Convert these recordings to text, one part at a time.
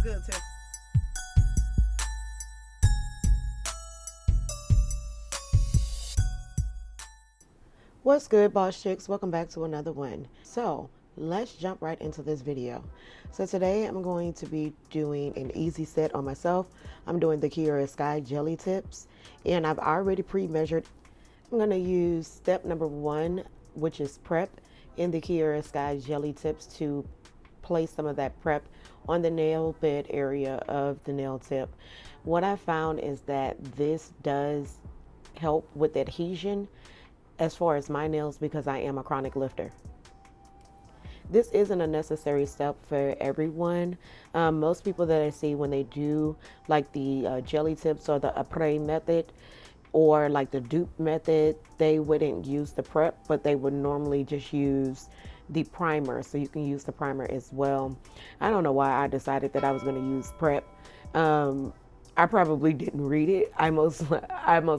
What's good, Tiff? What's good, boss chicks? Welcome back to another one. So let's jump right into this video. So today I'm going to be doing an easy set on myself. I'm doing the Kiara Sky jelly tips, and I've already pre-measured. I'm going to use step number 1, which is prep, in the Kiara Sky jelly tips to place some of that prep on the nail bed area of the nail tip. What I found is that this does help with adhesion as far as my nails because I am a chronic lifter. This isn't a necessary step for everyone. Most people that I see when they do like the jelly tips or the après method or like the dupe method, they wouldn't use the prep, but they would normally just use the primer. So you can use the primer as well. I don't know why I decided that I was going to use prep. I probably didn't read it. I most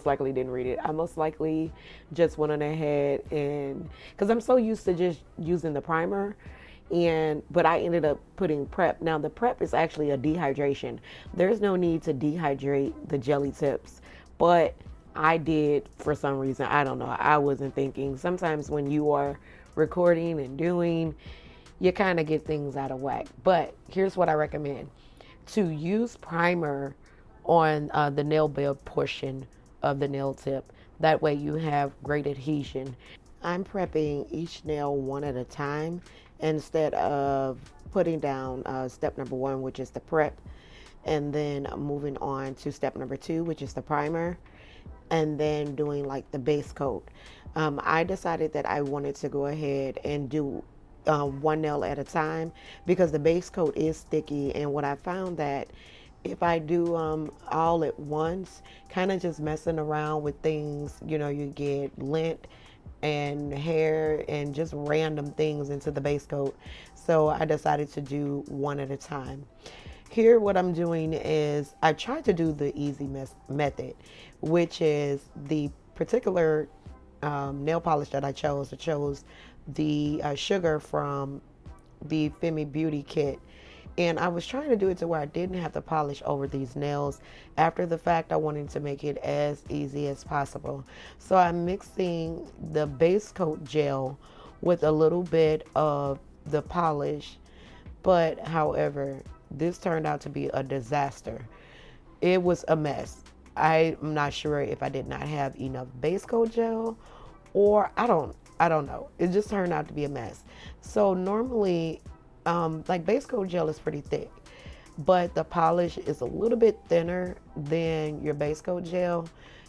likely didn't read it. I most likely just went on ahead and because I'm so used to just using the primer, but I ended up putting prep. Now the prep is actually a dehydration. There's no need to dehydrate the jelly tips, but I did for some reason. I don't know. I wasn't thinking. Sometimes when you are recording and doing, you kind of get things out of whack. But here's what I recommend: to use primer on the nail bed portion of the nail tip. That way you have great adhesion. I'm prepping each nail one at a time instead of putting down step number 1, which is the prep, and then moving on to step number 2, which is the primer, and then doing like the base coat. I decided that I wanted to go ahead and do one nail at a time because the base coat is sticky, and what I found that if I do all at once, kind of just messing around with things, you get lint and hair and just random things into the base coat. So I decided to do one at a time. Here, what I'm doing is I tried to do the easy method, which is the particular nail polish that I chose. I chose the sugar from the Femi Beauty kit. And I was trying to do it to where I didn't have to polish over these nails. After the fact, I wanted to make it as easy as possible. So I'm mixing the base coat gel with a little bit of the polish. But however, this turned out to be a disaster. It was a mess. I'm not sure if I did not have enough base coat gel or I don't know. It just turned out to be a mess. So normally like base coat gel is pretty thick, but the polish is a little bit thinner than your base coat gel.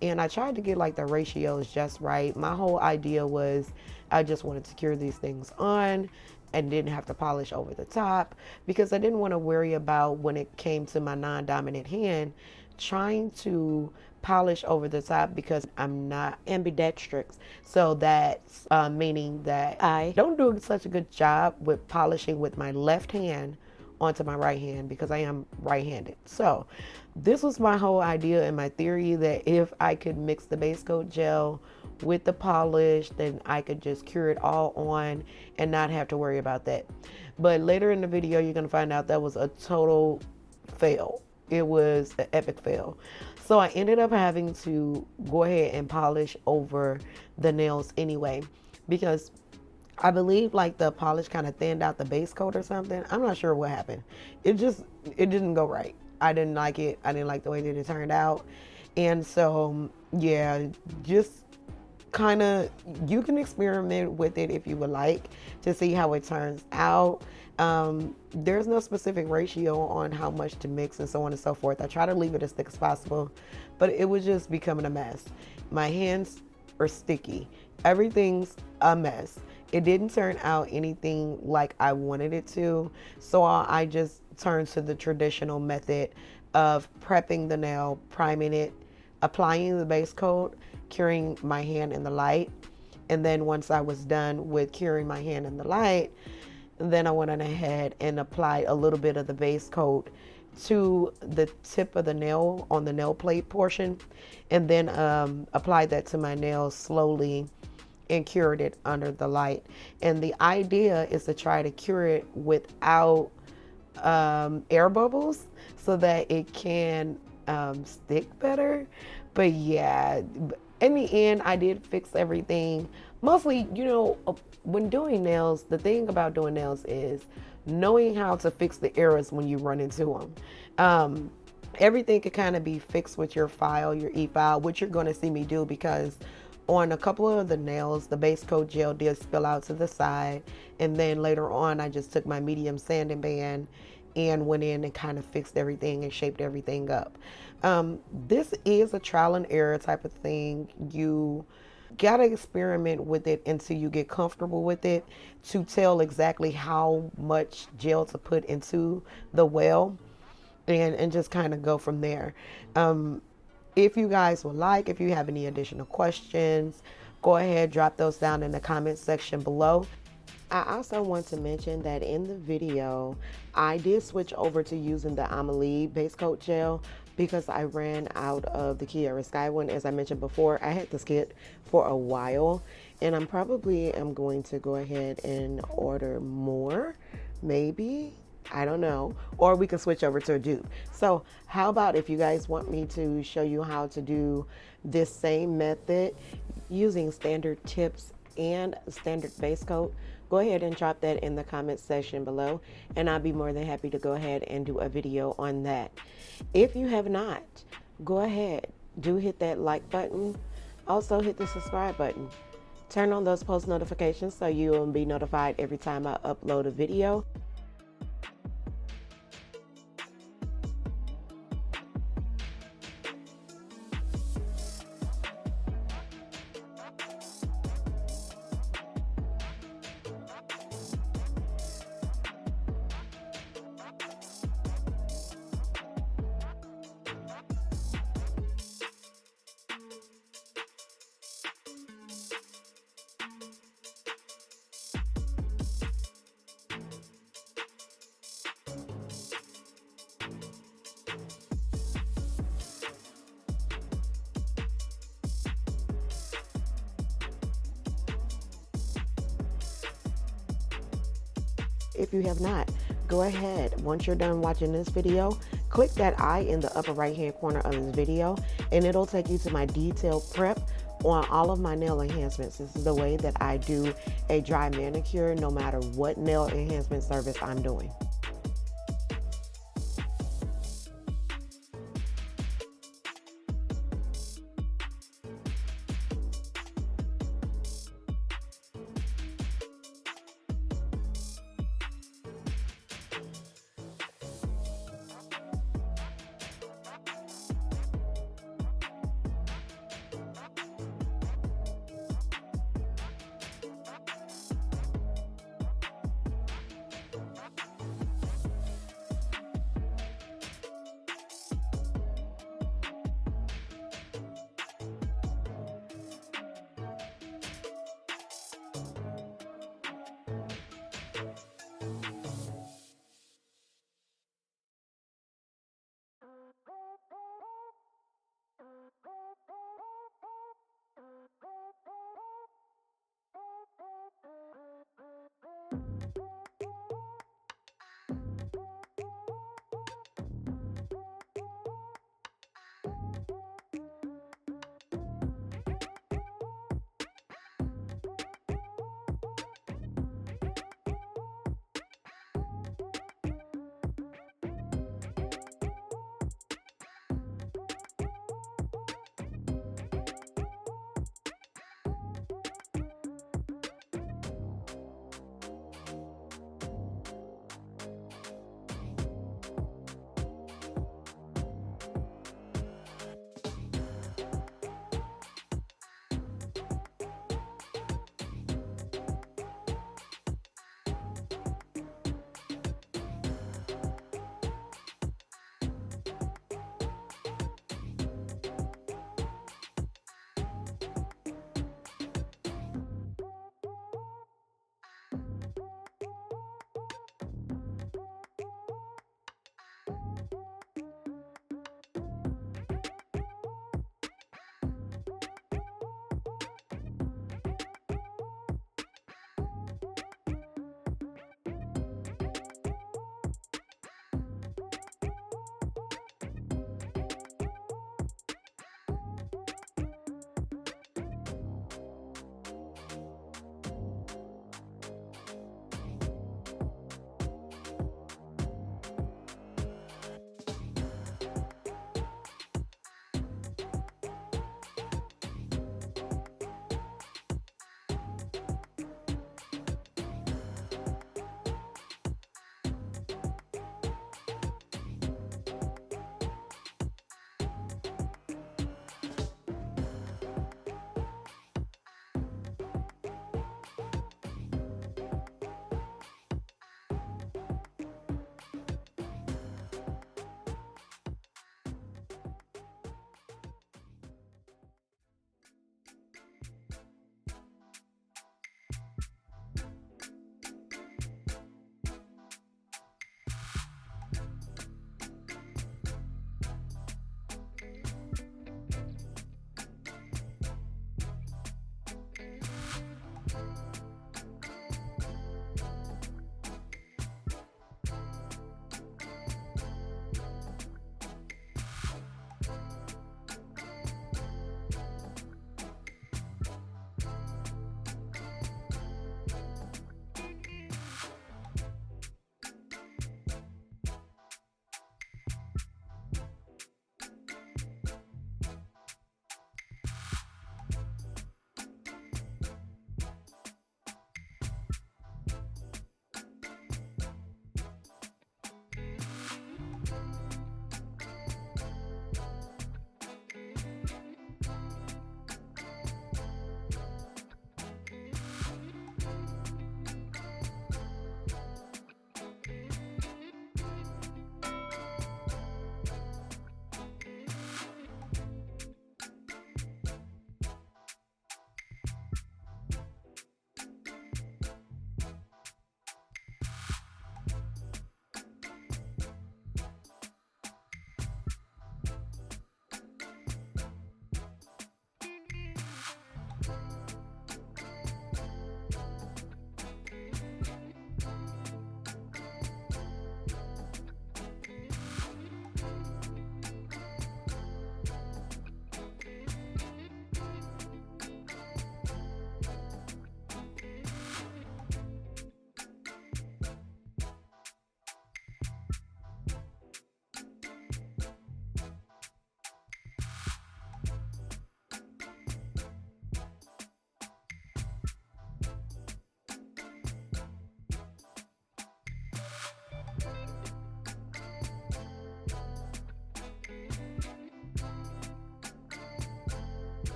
And I tried to get like the ratios just right. My whole idea was I just wanted to cure these things on and didn't have to polish over the top because I didn't want to worry about when it came to my non-dominant hand trying to polish over the top because I'm not ambidextrous. So that's meaning that I don't do such a good job with polishing with my left hand onto my right hand because I am right-handed. So this was my whole idea and my theory that if I could mix the base coat gel with the polish, then I could just cure it all on and not have to worry about that. But later in the video, you're going to find out that was a total fail. It was an epic fail. So I ended up having to go ahead and polish over the nails anyway because I believe like the polish kind of thinned out the base coat or something. I'm not sure what happened. It didn't go right. I didn't like it. I didn't like the way that it turned out. And so, yeah, just kind of, you can experiment with it if you would like to see how it turns out. There's no specific ratio on how much to mix and so on and so forth. I try to leave it as thick as possible, but it was just becoming a mess. My hands are sticky. Everything's a mess. It didn't turn out anything like I wanted it to, so I just turned to the traditional method of prepping the nail, priming it, applying the base coat, curing my hand in the light, and then once I was done with curing my hand in the light, then I went on ahead and applied a little bit of the base coat to the tip of the nail on the nail plate portion, and then applied that to my nails slowly and cured it under the light. And the idea is to try to cure it without air bubbles so that it can stick better. But yeah, in the end, I did fix everything. Mostly, when doing nails, the thing about doing nails is knowing how to fix the errors when you run into them. Everything can kind of be fixed with your file, your e-file, which you're going to see me do because on a couple of the nails, the base coat gel did spill out to the side. And then later on, I just took my medium sanding band and went in and kind of fixed everything and shaped everything up. This is a trial and error type of thing. You gotta experiment with it until you get comfortable with it to tell exactly how much gel to put into the well and just kind of go from there. If you guys would like, if you have any additional questions, go ahead, drop those down in the comment section below. I also want to mention that in the video, I did switch over to using the Amelie base coat gel because I ran out of the Kiara Sky one. As I mentioned before, I had this kit for a while, and I'm probably am going to go ahead and order more, maybe. I don't know. Or we can switch over to a dupe. So how about if you guys want me to show you how to do this same method using standard tips and standard base coat, go ahead and drop that in the comment section below and I'll be more than happy to go ahead and do a video on that. If you have not, go ahead, do hit that like button. Also hit the subscribe button. Turn on those post notifications so you will be notified every time I upload a video. If you have not, go ahead. Once you're done watching this video, click that I in the upper right hand corner of this video and it'll take you to my detailed prep on all of my nail enhancements. This is the way that I do a dry manicure no matter what nail enhancement service I'm doing.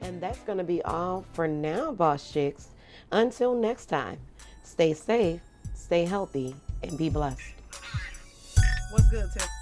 And that's going to be all for now, boss chicks. Until next time, stay safe, stay healthy, and be blessed. What's good, Tiff?